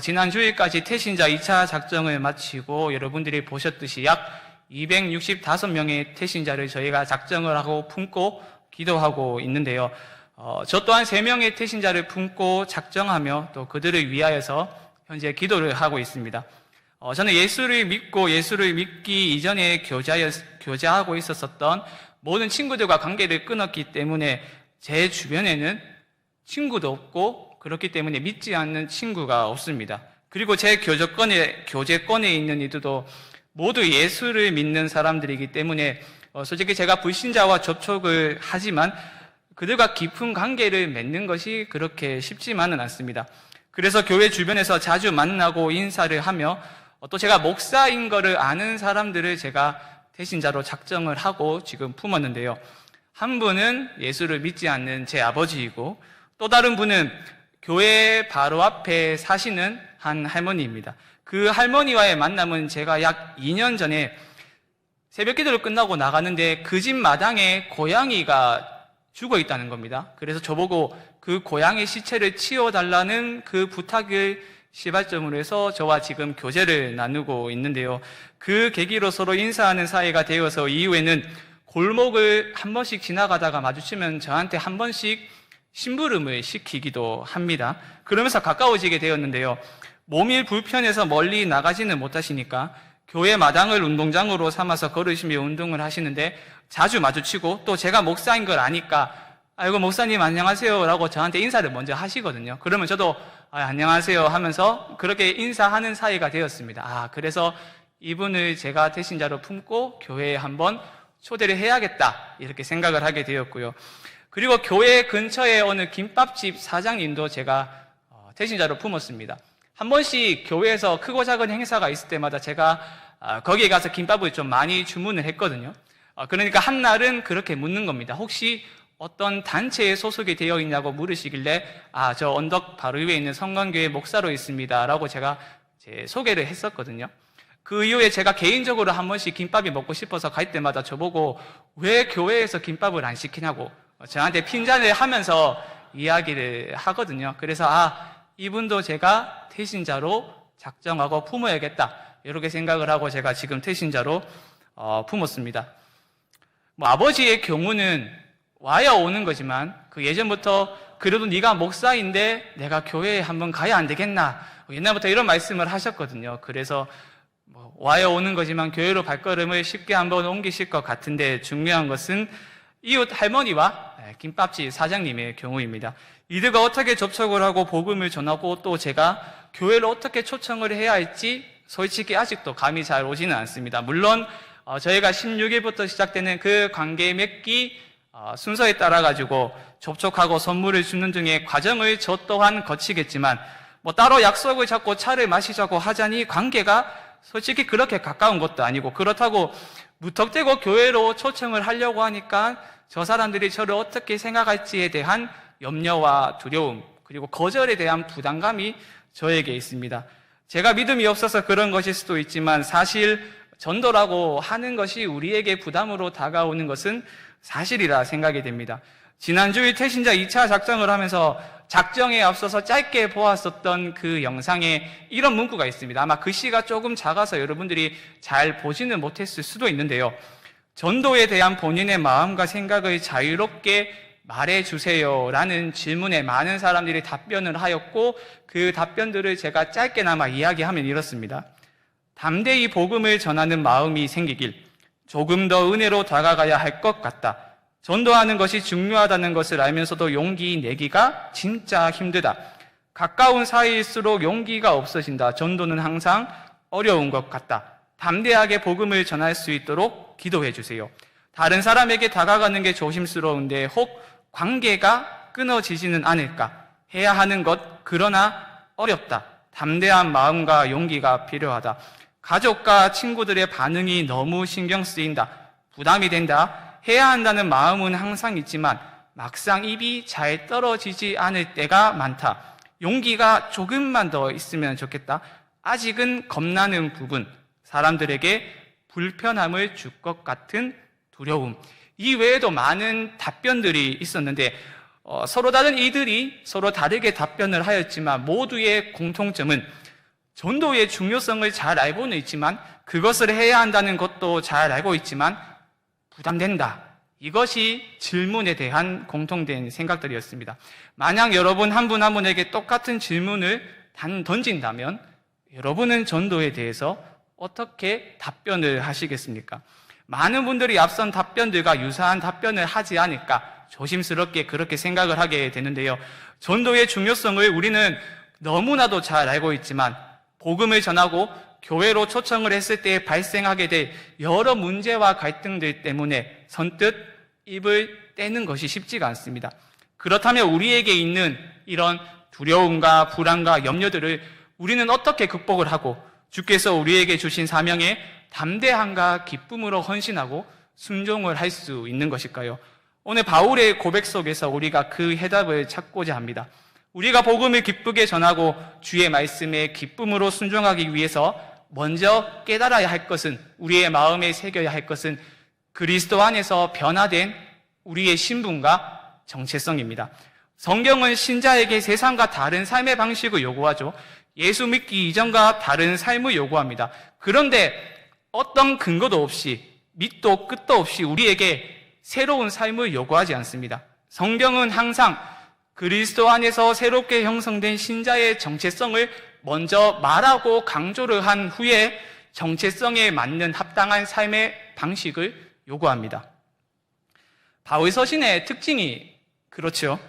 지난 주일까지 태신자 2차 작정을 마치고 여러분들이 보셨듯이 약 265명의 태신자를 저희가 작정을 하고 품고 기도하고 있는데요. 저 또한 3명의 태신자를 품고 작정하며 또 그들을 위하여서 현재 기도를 하고 있습니다. 저는 예수를 믿고 예수를 믿기 이전에 교제하고 있었던 모든 친구들과 관계를 끊었기 때문에 제 주변에는 친구도 없고 그렇기 때문에 믿지 않는 친구가 없습니다. 그리고 제 교제권에 있는 이들도 모두 예수를 믿는 사람들이기 때문에 솔직히 제가 불신자와 접촉을 하지만 그들과 깊은 관계를 맺는 것이 그렇게 쉽지만은 않습니다. 그래서 교회 주변에서 자주 만나고 인사를 하며 또 제가 목사인 거를 아는 사람들을 제가 태신자로 작정을 하고 지금 품었는데요. 한 분은 예수를 믿지 않는 제 아버지이고 또 다른 분은 교회 바로 앞에 사시는 한 할머니입니다. 그 할머니와의 만남은 제가 약 2년 전에 새벽 기도를 끝나고 나가는데 그 집 마당에 고양이가 죽어 있다는 겁니다. 그래서 저보고 그 고양이 시체를 치워달라는 그 부탁을 시발점으로 해서 저와 지금 교제를 나누고 있는데요. 그 계기로 서로 인사하는 사이가 되어서 이후에는 골목을 한 번씩 지나가다가 마주치면 저한테 한 번씩 심부름을 시키기도 합니다. 그러면서 가까워지게 되었는데요. 몸이 불편해서 멀리 나가지는 못하시니까 교회 마당을 운동장으로 삼아서 걸으시며 운동을 하시는데 자주 마주치고 또 제가 목사인 걸 아니까 아이고 목사님 안녕하세요 라고 저한테 인사를 먼저 하시거든요. 그러면 저도 안녕하세요 하면서 그렇게 인사하는 사이가 되었습니다. 그래서 이분을 제가 태신자로 품고 교회에 한번 초대를 해야겠다 이렇게 생각을 하게 되었고요. 그리고 교회 근처에 어느 김밥집 사장님도 제가 태신자로 품었습니다. 한 번씩 교회에서 크고 작은 행사가 있을 때마다 제가 거기에 가서 김밥을 좀 많이 주문을 했거든요. 그러니까 한 날은 그렇게 묻는 겁니다. 혹시 어떤 단체에 소속이 되어 있냐고 물으시길래 저 언덕 바로 위에 있는 성관교회 목사로 있습니다 라고 제가 소개를 했었거든요. 그 이후에 제가 개인적으로 한 번씩 김밥이 먹고 싶어서 갈 때마다 저보고 왜 교회에서 김밥을 안 시키냐고 저한테 핀잔을 하면서 이야기를 하거든요. 그래서 이분도 제가 태신자로 작정하고 품어야겠다 이렇게 생각을 하고 제가 지금 태신자로 품었습니다. 아버지의 경우는 와야 오는 거지만 그 예전부터 그래도 네가 목사인데 내가 교회에 한번 가야 안 되겠나 옛날부터 이런 말씀을 하셨거든요. 그래서 와야 오는 거지만 교회로 발걸음을 쉽게 한번 옮기실 것 같은데 중요한 것은 이웃 할머니와 김밥집 사장님의 경우입니다. 이들과 어떻게 접촉을 하고 복음을 전하고 또 제가 교회를 어떻게 초청을 해야 할지 솔직히 아직도 감이 잘 오지는 않습니다. 물론 저희가 16일부터 시작되는 그 관계 맺기 순서에 따라 가지고 접촉하고 선물을 주는 등의 과정을 저 또한 거치겠지만 따로 약속을 잡고 차를 마시자고 하자니 관계가 솔직히 그렇게 가까운 것도 아니고 그렇다고 무턱대고 교회로 초청을 하려고 하니까 저 사람들이 저를 어떻게 생각할지에 대한 염려와 두려움 그리고 거절에 대한 부담감이 저에게 있습니다. 제가 믿음이 없어서 그런 것일 수도 있지만 사실 전도라고 하는 것이 우리에게 부담으로 다가오는 것은 사실이라 생각이 됩니다. 지난주에 태신자 2차 작정을 하면서 작정에 앞서서 짧게 보았었던 그 영상에 이런 문구가 있습니다. 아마 글씨가 조금 작아서 여러분들이 잘 보지는 못했을 수도 있는데요. 전도에 대한 본인의 마음과 생각을 자유롭게 말해주세요 라는 질문에 많은 사람들이 답변을 하였고 그 답변들을 제가 짧게나마 이야기하면 이렇습니다. 담대히 복음을 전하는 마음이 생기길 조금 더 은혜로 다가가야 할 것 같다. 전도하는 것이 중요하다는 것을 알면서도 용기 내기가 진짜 힘들다. 가까운 사이일수록 용기가 없어진다. 전도는 항상 어려운 것 같다. 담대하게 복음을 전할 수 있도록 기도해 주세요. 다른 사람에게 다가가는 게 조심스러운데 혹 관계가 끊어지지는 않을까? 해야 하는 것 그러나 어렵다. 담대한 마음과 용기가 필요하다. 가족과 친구들의 반응이 너무 신경 쓰인다. 부담이 된다. 해야 한다는 마음은 항상 있지만 막상 입이 잘 떨어지지 않을 때가 많다. 용기가 조금만 더 있으면 좋겠다. 아직은 겁나는 부분, 사람들에게 불편함을 줄 것 같은 두려움. 이 외에도 많은 답변들이 있었는데 서로 다른 이들이 서로 다르게 답변을 하였지만 모두의 공통점은 전도의 중요성을 잘 알고는 있지만 그것을 해야 한다는 것도 잘 알고 있지만 부담된다. 이것이 질문에 대한 공통된 생각들이었습니다. 만약 여러분 한 분 한 분에게 똑같은 질문을 던진다면 여러분은 전도에 대해서 어떻게 답변을 하시겠습니까? 많은 분들이 앞선 답변들과 유사한 답변을 하지 않을까 조심스럽게 그렇게 생각을 하게 되는데요. 전도의 중요성을 우리는 너무나도 잘 알고 있지만 복음을 전하고 교회로 초청을 했을 때 발생하게 될 여러 문제와 갈등들 때문에 선뜻 입을 떼는 것이 쉽지가 않습니다. 그렇다면 우리에게 있는 이런 두려움과 불안과 염려들을 우리는 어떻게 극복을 하고 주께서 우리에게 주신 사명에 담대함과 기쁨으로 헌신하고 순종을 할 수 있는 것일까요? 오늘 바울의 고백 속에서 우리가 그 해답을 찾고자 합니다. 우리가 복음을 기쁘게 전하고 주의 말씀에 기쁨으로 순종하기 위해서 먼저 깨달아야 할 것은, 우리의 마음에 새겨야 할 것은 그리스도 안에서 변화된 우리의 신분과 정체성입니다. 성경은 신자에게 세상과 다른 삶의 방식을 요구하죠. 예수 믿기 이전과 다른 삶을 요구합니다. 그런데 어떤 근거도 없이, 밑도 끝도 없이 우리에게 새로운 삶을 요구하지 않습니다. 성경은 항상 그리스도 안에서 새롭게 형성된 신자의 정체성을 먼저 말하고 강조를 한 후에 정체성에 맞는 합당한 삶의 방식을 요구합니다. 바울 서신의 특징이 그렇죠.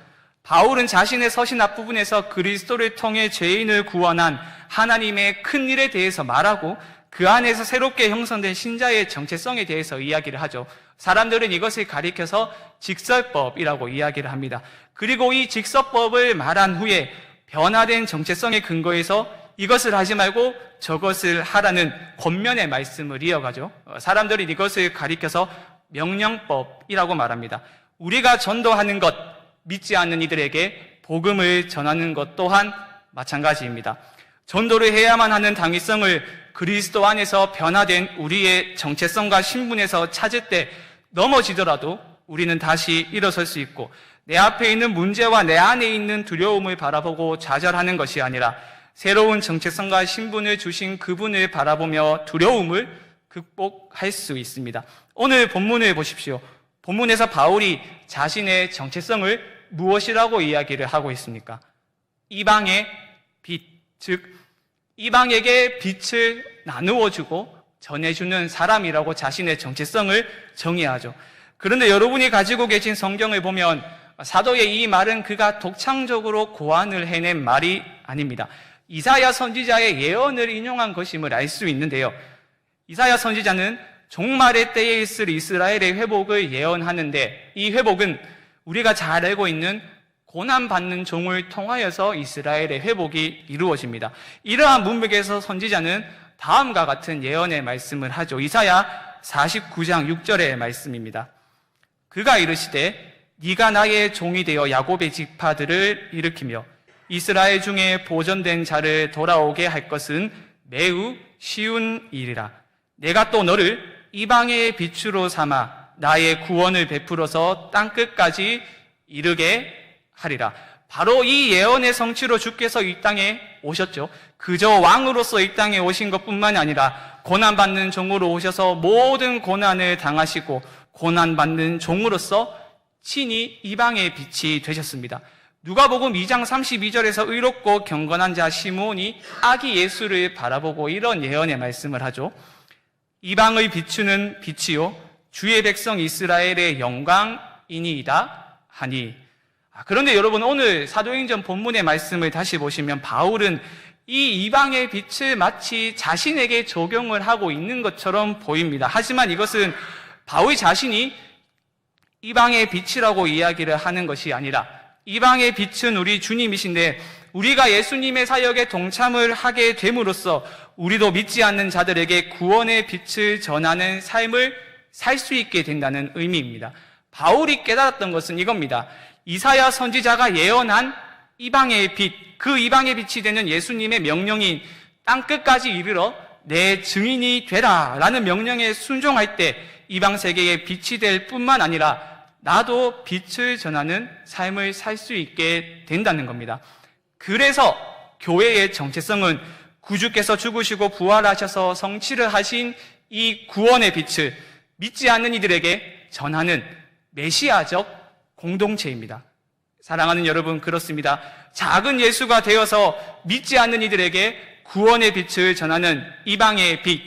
바울은 자신의 서신 앞부분에서 그리스도를 통해 죄인을 구원한 하나님의 큰 일에 대해서 말하고 그 안에서 새롭게 형성된 신자의 정체성에 대해서 이야기를 하죠. 사람들은 이것을 가리켜서 직설법이라고 이야기를 합니다. 그리고 이 직설법을 말한 후에 변화된 정체성의 근거에서 이것을 하지 말고 저것을 하라는 권면의 말씀을 이어가죠. 사람들은 이것을 가리켜서 명령법이라고 말합니다. 우리가 전도하는 것, 믿지 않는 이들에게 복음을 전하는 것 또한 마찬가지입니다. 전도를 해야만 하는 당위성을 그리스도 안에서 변화된 우리의 정체성과 신분에서 찾을 때 넘어지더라도 우리는 다시 일어설 수 있고, 내 앞에 있는 문제와 내 안에 있는 두려움을 바라보고 좌절하는 것이 아니라 새로운 정체성과 신분을 주신 그분을 바라보며 두려움을 극복할 수 있습니다. 오늘 본문을 보십시오. 본문에서 바울이 자신의 정체성을 무엇이라고 이야기를 하고 있습니까? 이방의 빛, 즉 이방에게 빛을 나누어 주고 전해주는 사람이라고 자신의 정체성을 정의하죠. 그런데 여러분이 가지고 계신 성경을 보면 사도의 이 말은 그가 독창적으로 고안을 해낸 말이 아닙니다. 이사야 선지자의 예언을 인용한 것임을 알 수 있는데요. 이사야 선지자는 종말의 때에 있을 이스라엘의 회복을 예언하는데, 이 회복은 우리가 잘 알고 있는 고난받는 종을 통하여서 이스라엘의 회복이 이루어집니다. 이러한 문맥에서 선지자는 다음과 같은 예언의 말씀을 하죠. 이사야 49장 6절의 말씀입니다. 그가 이르시되 네가 나의 종이 되어 야곱의 지파들을 일으키며 이스라엘 중에 보존된 자를 돌아오게 할 것은 매우 쉬운 일이라. 내가 또 너를 이방의 빛으로 삼아 나의 구원을 베풀어서 땅끝까지 이르게 하리라. 바로 이 예언의 성취로 주께서 이 땅에 오셨죠. 그저 왕으로서 이 땅에 오신 것뿐만이 아니라 고난받는 종으로 오셔서 모든 고난을 당하시고 고난받는 종으로서 친히 이방의 빛이 되셨습니다. 누가복음 2장 32절에서 의롭고 경건한 자 시므온이 아기 예수를 바라보고 이런 예언의 말씀을 하죠. 이방의 비추는 빛이요 주의 백성 이스라엘의 영광이니이다 하니. 그런데 여러분, 오늘 사도행전 본문의 말씀을 다시 보시면 바울은 이 이방의 빛을 마치 자신에게 적용을 하고 있는 것처럼 보입니다. 하지만 이것은 바울 자신이 이방의 빛이라고 이야기를 하는 것이 아니라, 이방의 빛은 우리 주님이신데 우리가 예수님의 사역에 동참을 하게 됨으로써 우리도 믿지 않는 자들에게 구원의 빛을 전하는 삶을 살 수 있게 된다는 의미입니다. 바울이 깨달았던 것은 이겁니다. 이사야 선지자가 예언한 이방의 빛, 그 이방의 빛이 되는 예수님의 명령인 땅끝까지 이르러 내 증인이 되라 라는 명령에 순종할 때 이방 세계의 빛이 될 뿐만 아니라 나도 빛을 전하는 삶을 살 수 있게 된다는 겁니다. 그래서 교회의 정체성은 구주께서 죽으시고 부활하셔서 성취를 하신 이 구원의 빛을 믿지 않는 이들에게 전하는 메시아적 공동체입니다. 사랑하는 여러분, 그렇습니다. 작은 예수가 되어서 믿지 않는 이들에게 구원의 빛을 전하는 이방의 빛,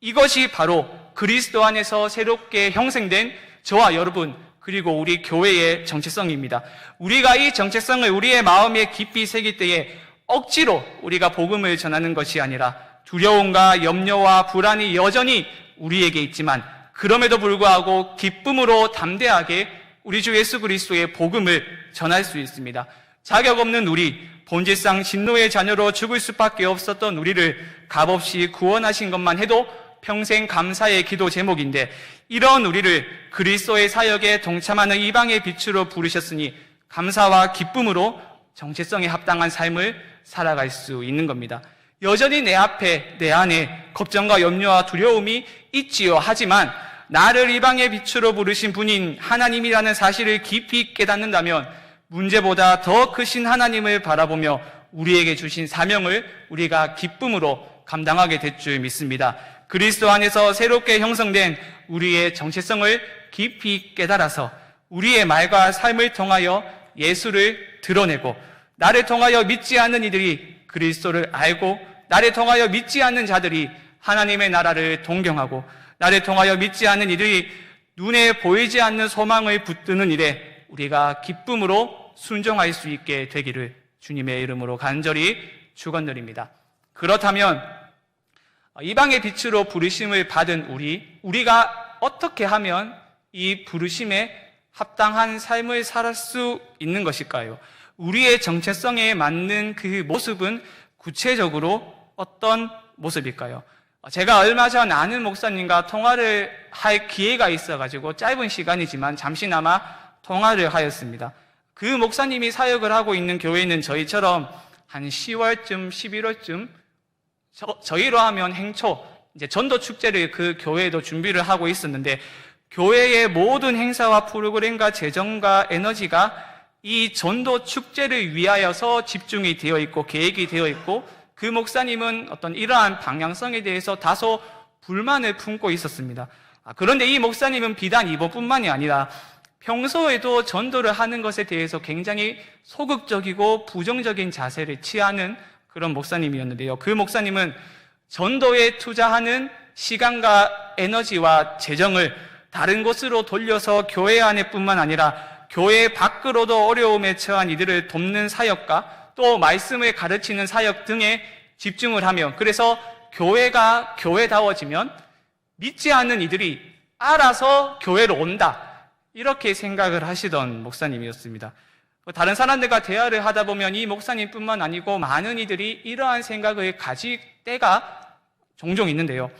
이것이 바로 그리스도 안에서 새롭게 형성된 저와 여러분, 그리고 우리 교회의 정체성입니다. 우리가 이 정체성을 우리의 마음에 깊이 새길 때에 억지로 우리가 복음을 전하는 것이 아니라 두려움과 염려와 불안이 여전히 우리에게 있지만 그럼에도 불구하고 기쁨으로 담대하게 우리 주 예수 그리스도의 복음을 전할 수 있습니다. 자격 없는 우리, 본질상 진노의 자녀로 죽을 수밖에 없었던 우리를 값없이 구원하신 것만 해도 평생 감사의 기도 제목인데, 이런 우리를 그리스도의 사역에 동참하는 이방의 빛으로 부르셨으니 감사와 기쁨으로 정체성에 합당한 삶을 살아갈 수 있는 겁니다. 여전히 내 앞에, 내 안에 걱정과 염려와 두려움이 있지요. 하지만 나를 이방의 빛으로 부르신 분인 하나님이라는 사실을 깊이 깨닫는다면 문제보다 더 크신 하나님을 바라보며 우리에게 주신 사명을 우리가 기쁨으로 감당하게 될 줄 믿습니다. 그리스도 안에서 새롭게 형성된 우리의 정체성을 깊이 깨달아서 우리의 말과 삶을 통하여 예수를 드러내고, 나를 통하여 믿지 않는 이들이 그리스도를 알고, 나를 통하여 믿지 않는 자들이 하나님의 나라를 동경하고, 나를 통하여 믿지 않는 이들이 눈에 보이지 않는 소망을 붙드는 일에 우리가 기쁨으로 순종할 수 있게 되기를 주님의 이름으로 간절히 축원드립니다. 그렇다면 이방의 빛으로 부르심을 받은 우리가 어떻게 하면 이 부르심에 합당한 삶을 살 수 있는 것일까요? 우리의 정체성에 맞는 그 모습은 구체적으로 어떤 모습일까요? 제가 얼마 전 아는 목사님과 통화를 할 기회가 있어가지고 짧은 시간이지만 잠시나마 통화를 하였습니다. 그 목사님이 사역을 하고 있는 교회는 저희처럼 한 10월쯤, 11월쯤 저희로 하면 행초, 이제 전도 축제를 그 교회에도 준비를 하고 있었는데, 교회의 모든 행사와 프로그램과 재정과 에너지가 이 전도 축제를 위하여서 집중이 되어 있고 계획이 되어 있고, 그 목사님은 어떤 이러한 방향성에 대해서 다소 불만을 품고 있었습니다. 그런데 이 목사님은 비단 이번뿐만이 아니라 평소에도 전도를 하는 것에 대해서 굉장히 소극적이고 부정적인 자세를 취하는 그런 목사님이었는데요. 그 목사님은 전도에 투자하는 시간과 에너지와 재정을 다른 곳으로 돌려서 교회 안에뿐만 아니라 교회 밖으로도 어려움에 처한 이들을 돕는 사역과 또 말씀을 가르치는 사역 등에 집중을 하며, 그래서 교회가 교회다워지면 믿지 않는 이들이 알아서 교회로 온다, 이렇게 생각을 하시던 목사님이었습니다. 다른 사람들과 대화를 하다 보면 이 목사님뿐만 아니고 많은 이들이 이러한 생각을 가질 때가 종종 있는데요.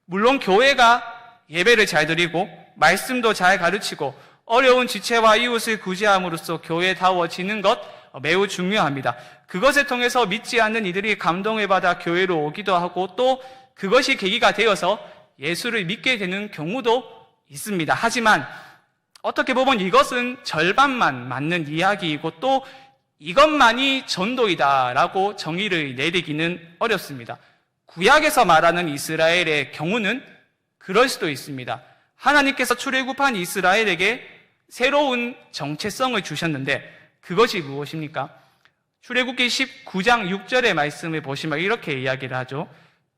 물론 교회가 예배를 잘 드리고 말씀도 잘 가르치고 어려운 지체와 이웃을 구제함으로써 교회다워지는 것 매우 중요합니다. 그것을 통해서 믿지 않는 이들이 감동을 받아 교회로 오기도 하고, 또 그것이 계기가 되어서 예수를 믿게 되는 경우도 있습니다. 하지만 어떻게 보면 이것은 절반만 맞는 이야기이고 또 이것만이 전도이다라고 정의를 내리기는 어렵습니다. 구약에서 말하는 이스라엘의 경우는 그럴 수도 있습니다. 하나님께서 출애굽한 이스라엘에게 새로운 정체성을 주셨는데 그것이 무엇입니까? 출애굽기 19장 6절의 말씀을 보시면 이렇게 이야기를 하죠.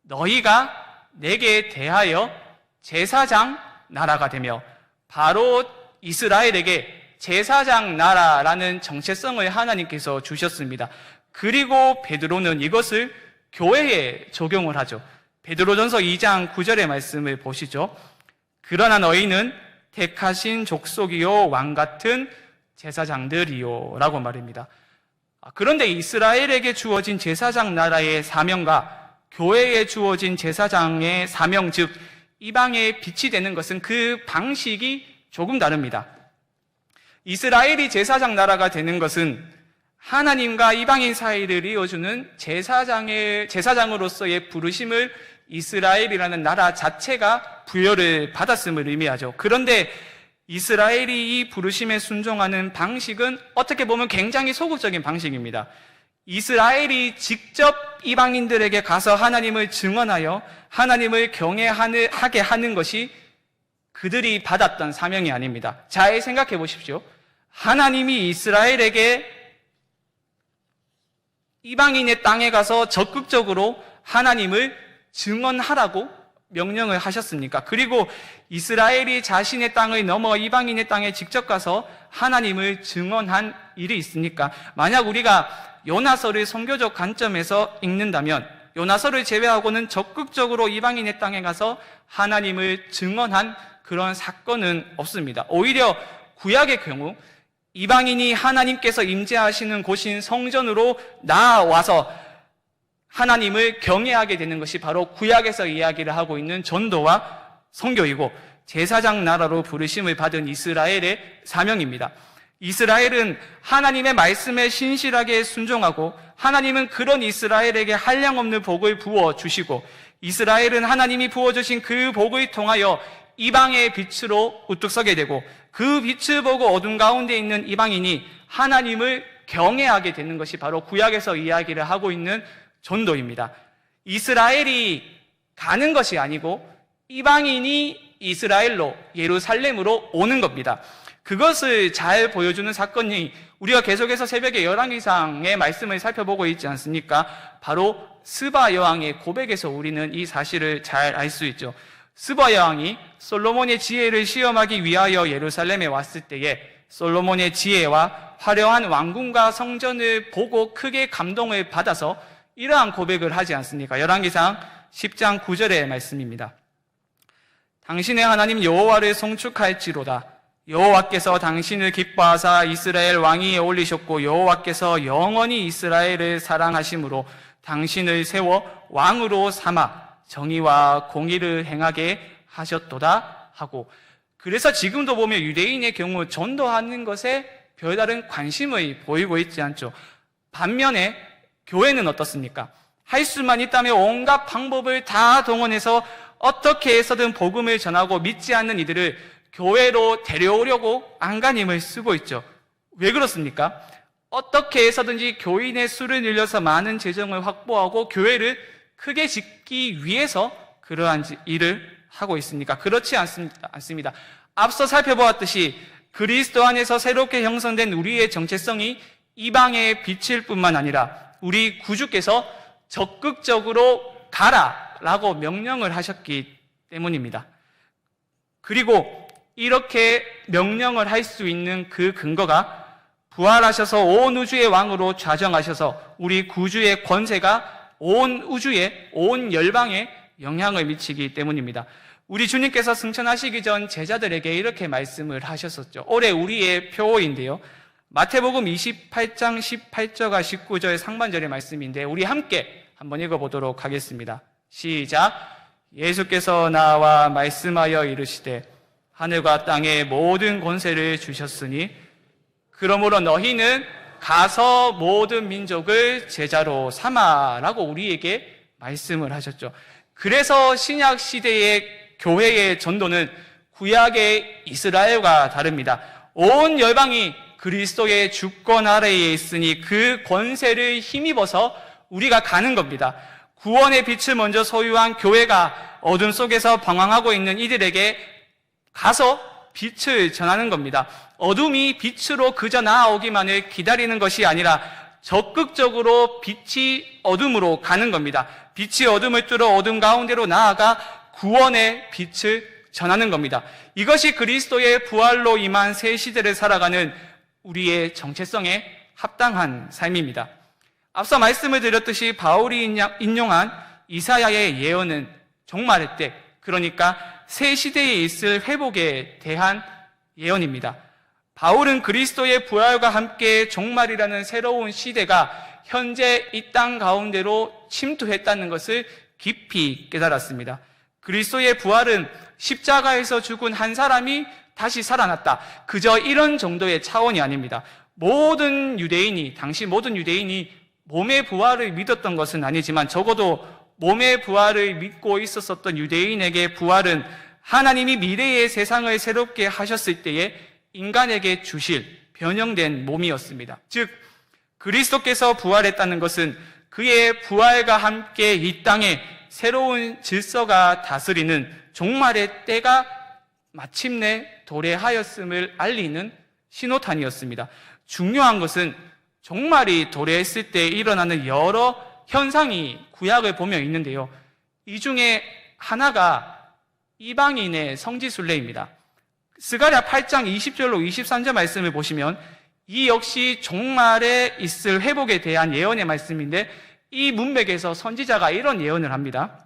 너희가 내게 대하여 제사장 나라가 되며, 바로 이스라엘에게 제사장 나라라는 정체성을 하나님께서 주셨습니다. 그리고 베드로는 이것을 교회에 적용을 하죠. 베드로전서 2장 9절의 말씀을 보시죠. 그러나 너희는 택하신 족속이요 왕같은 제사장들이요 라고 말입니다. 그런데 이스라엘에게 주어진 제사장 나라의 사명과 교회에 주어진 제사장의 사명, 즉 이방의 빛이 되는 것은 그 방식이 조금 다릅니다. 이스라엘이 제사장 나라가 되는 것은 하나님과 이방인 사이를 이어주는 제사장으로서의 부르심을 이스라엘이라는 나라 자체가 부여를 받았음을 의미하죠. 그런데 이스라엘이 이 부르심에 순종하는 방식은 어떻게 보면 굉장히 소극적인 방식입니다. 이스라엘이 직접 이방인들에게 가서 하나님을 증언하여 하나님을 경외하게 하는 것이 그들이 받았던 사명이 아닙니다. 잘 생각해 보십시오. 하나님이 이스라엘에게 이방인의 땅에 가서 적극적으로 하나님을 증언하라고 명령을 하셨습니까? 그리고 이스라엘이 자신의 땅을 넘어 이방인의 땅에 직접 가서 하나님을 증언한 일이 있습니까? 만약 우리가 요나서를 선교적 관점에서 읽는다면 요나서를 제외하고는 적극적으로 이방인의 땅에 가서 하나님을 증언한 그런 사건은 없습니다. 오히려 구약의 경우 이방인이 하나님께서 임재하시는 곳인 성전으로 나아와서 하나님을 경외하게 되는 것이 바로 구약에서 이야기를 하고 있는 전도와 선교이고 제사장 나라로 부르심을 받은 이스라엘의 사명입니다. 이스라엘은 하나님의 말씀에 신실하게 순종하고 하나님은 그런 이스라엘에게 한량없는 복을 부어주시고 이스라엘은 하나님이 부어주신 그 복을 통하여 이방의 빛으로 우뚝 서게 되고 그 빛을 보고 어둠 가운데 있는 이방인이 하나님을 경외하게 되는 것이 바로 구약에서 이야기를 하고 있는 전도입니다. 이스라엘이 가는 것이 아니고 이방인이 이스라엘로 예루살렘으로 오는 겁니다. 그것을 잘 보여주는 사건이 우리가 계속해서 새벽에 열왕기상의 말씀을 살펴보고 있지 않습니까? 바로 스바 여왕의 고백에서 우리는 이 사실을 잘 알 수 있죠. 스바 여왕이 솔로몬의 지혜를 시험하기 위하여 예루살렘에 왔을 때에 솔로몬의 지혜와 화려한 왕궁과 성전을 보고 크게 감동을 받아서 이러한 고백을 하지 않습니까? 열왕기상 10장 9절의 말씀입니다. 당신의 하나님 여호와를 송축할지로다. 여호와께서 당신을 기뻐하사 이스라엘 왕위에 올리셨고 여호와께서 영원히 이스라엘을 사랑하심으로 당신을 세워 왕으로 삼아 정의와 공의를 행하게 하셨도다 하고, 그래서 지금도 보면 유대인의 경우 전도하는 것에 별다른 관심을 보이고 있지 않죠. 반면에 교회는 어떻습니까? 할 수만 있다면 온갖 방법을 다 동원해서 어떻게 해서든 복음을 전하고 믿지 않는 이들을 교회로 데려오려고 안간힘을 쓰고 있죠. 왜 그렇습니까? 어떻게 해서든지 교인의 수를 늘려서 많은 재정을 확보하고 교회를 크게 짓기 위해서 그러한 일을 하고 있습니까? 그렇지 않습니다. 앞서 살펴보았듯이 그리스도 안에서 새롭게 형성된 우리의 정체성이 이방의 빛일 뿐만 아니라 우리 구주께서 적극적으로 가라라고 명령을 하셨기 때문입니다. 그리고 이렇게 명령을 할 수 있는 그 근거가 부활하셔서 온 우주의 왕으로 좌정하셔서 우리 구주의 권세가 온 우주에, 온 열방에 영향을 미치기 때문입니다. 우리 주님께서 승천하시기 전 제자들에게 이렇게 말씀을 하셨었죠. 올해 우리의 표어인데요. 마태복음 28장 18절과 19절 상반절의 말씀인데 우리 함께 한번 읽어보도록 하겠습니다. 시작. 예수께서 나와 말씀하여 이르시되 하늘과 땅의 모든 권세를 주셨으니 그러므로 너희는 가서 모든 민족을 제자로 삼아라고 우리에게 말씀을 하셨죠. 그래서 신약 시대의 교회의 전도는 구약의 이스라엘과 다릅니다. 온 열방이 그리스도의 주권 아래에 있으니 그 권세를 힘입어서 우리가 가는 겁니다. 구원의 빛을 먼저 소유한 교회가 어둠 속에서 방황하고 있는 이들에게 가서 빛을 전하는 겁니다. 어둠이 빛으로 그저 나아오기만을 기다리는 것이 아니라 적극적으로 빛이 어둠으로 가는 겁니다. 빛이 어둠을 뚫어 어둠 가운데로 나아가 구원의 빛을 전하는 겁니다. 이것이 그리스도의 부활로 임한 새 시대를 살아가는 우리의 정체성에 합당한 삶입니다. 앞서 말씀을 드렸듯이 바울이 인용한 이사야의 예언은 종말의 때, 그러니까 새 시대에 있을 회복에 대한 예언입니다. 바울은 그리스도의 부활과 함께 종말이라는 새로운 시대가 현재 이 땅 가운데로 침투했다는 것을 깊이 깨달았습니다. 그리스도의 부활은 십자가에서 죽은 한 사람이 다시 살아났다. 그저 이런 정도의 차원이 아닙니다. 모든 유대인이, 당시 모든 유대인이 몸의 부활을 믿었던 것은 아니지만 적어도 몸의 부활을 믿고 있었던 유대인에게 부활은 하나님이 미래의 세상을 새롭게 하셨을 때에 인간에게 주실 변형된 몸이었습니다. 즉 그리스도께서 부활했다는 것은 그의 부활과 함께 이 땅에 새로운 질서가 다스리는 종말의 때가 마침내 도래하였음을 알리는 신호탄이었습니다. 중요한 것은 종말이 도래했을 때 일어나는 여러 현상이 구약을 보면 있는데요. 이 중에 하나가 이방인의 성지순례입니다. 스가랴 8장 20절로 23절 말씀을 보시면 이 역시 종말에 있을 회복에 대한 예언의 말씀인데 이 문맥에서 선지자가 이런 예언을 합니다.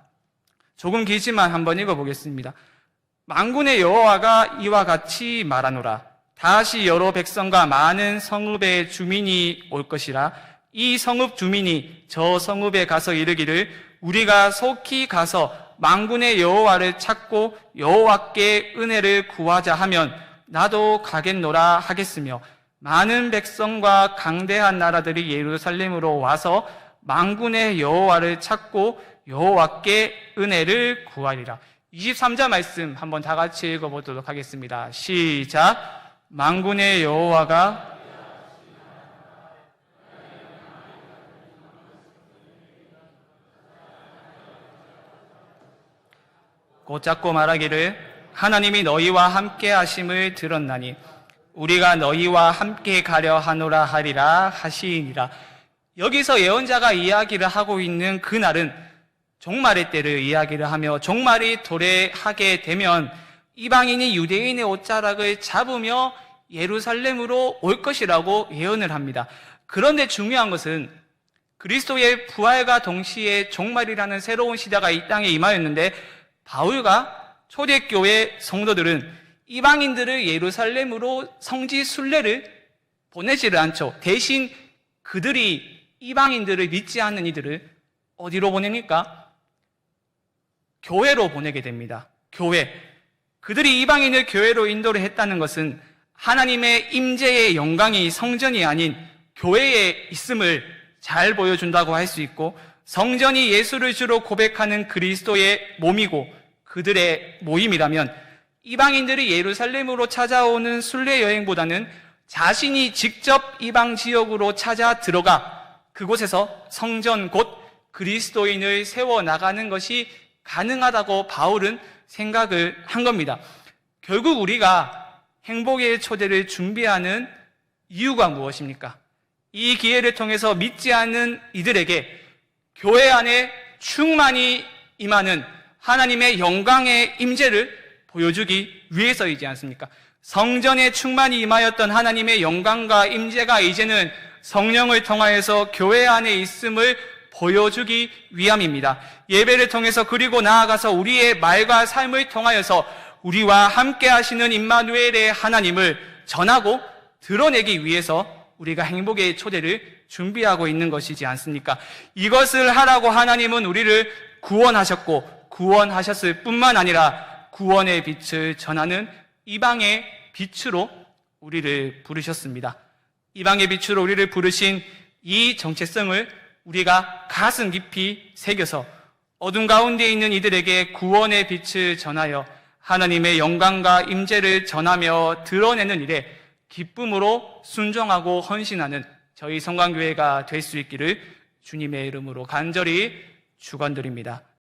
조금 길지만 한번 읽어보겠습니다. 만군의 여호와가 이와 같이 말하노라. 다시 여러 백성과 많은 성읍의 주민이 올 것이라. 이 성읍 주민이 저 성읍에 가서 이르기를 우리가 속히 가서 만군의 여호와를 찾고 여호와께 은혜를 구하자 하면 나도 가겠노라 하겠으며 많은 백성과 강대한 나라들이 예루살렘으로 와서 만군의 여호와를 찾고 여호와께 은혜를 구하리라. 23절 말씀 한번 다 같이 읽어보도록 하겠습니다. 시작. 만군의 여호와가 곧잡고 말하기를 하나님이 너희와 함께 하심을 들었나니 우리가 너희와 함께 가려 하노라 하리라 하시니라. 여기서 예언자가 이야기를 하고 있는 그날은 종말의 때를 이야기를 하며 종말이 도래하게 되면 이방인이 유대인의 옷자락을 잡으며 예루살렘으로 올 것이라고 예언을 합니다. 그런데 중요한 것은 그리스도의 부활과 동시에 종말이라는 새로운 시대가 이 땅에 임하였는데 바울과 초대교회 성도들은 이방인들을 예루살렘으로 성지 순례를 보내지를 않죠. 대신 그들이 이방인들을 믿지 않는 이들을 어디로 보냅니까? 교회로 보내게 됩니다. 교회. 그들이 이방인을 교회로 인도를 했다는 것은 하나님의 임재의 영광이 성전이 아닌 교회에 있음을 잘 보여준다고 할 수 있고, 성전이 예수를 주로 고백하는 그리스도의 몸이고 그들의 모임이라면 이방인들이 예루살렘으로 찾아오는 순례 여행보다는 자신이 직접 이방 지역으로 찾아 들어가 그곳에서 성전 곧 그리스도인을 세워나가는 것이 가능하다고 바울은 생각을 한 겁니다. 결국 우리가 행복의 초대를 준비하는 이유가 무엇입니까? 이 기회를 통해서 믿지 않는 이들에게 교회 안에 충만히 임하는 하나님의 영광의 임재를 보여주기 위해서이지 않습니까? 성전에 충만히 임하였던 하나님의 영광과 임재가 이제는 성령을 통하여서 교회 안에 있음을 보여주기 위함입니다. 예배를 통해서 그리고 나아가서 우리의 말과 삶을 통하여서 우리와 함께 하시는 임마누엘의 하나님을 전하고 드러내기 위해서 우리가 행복의 초대를 준비하고 있는 것이지 않습니까? 이것을 하라고 하나님은 우리를 구원하셨고 구원하셨을 뿐만 아니라 구원의 빛을 전하는 이방의 빛으로 우리를 부르셨습니다. 이방의 빛으로 우리를 부르신 이 정체성을 우리가 가슴 깊이 새겨서 어둠 가운데 있는 이들에게 구원의 빛을 전하여 하나님의 영광과 임재를 전하며 드러내는 일에 기쁨으로 순종하고 헌신하는 저희 성광교회가 될 수 있기를 주님의 이름으로 간절히 축원드립니다.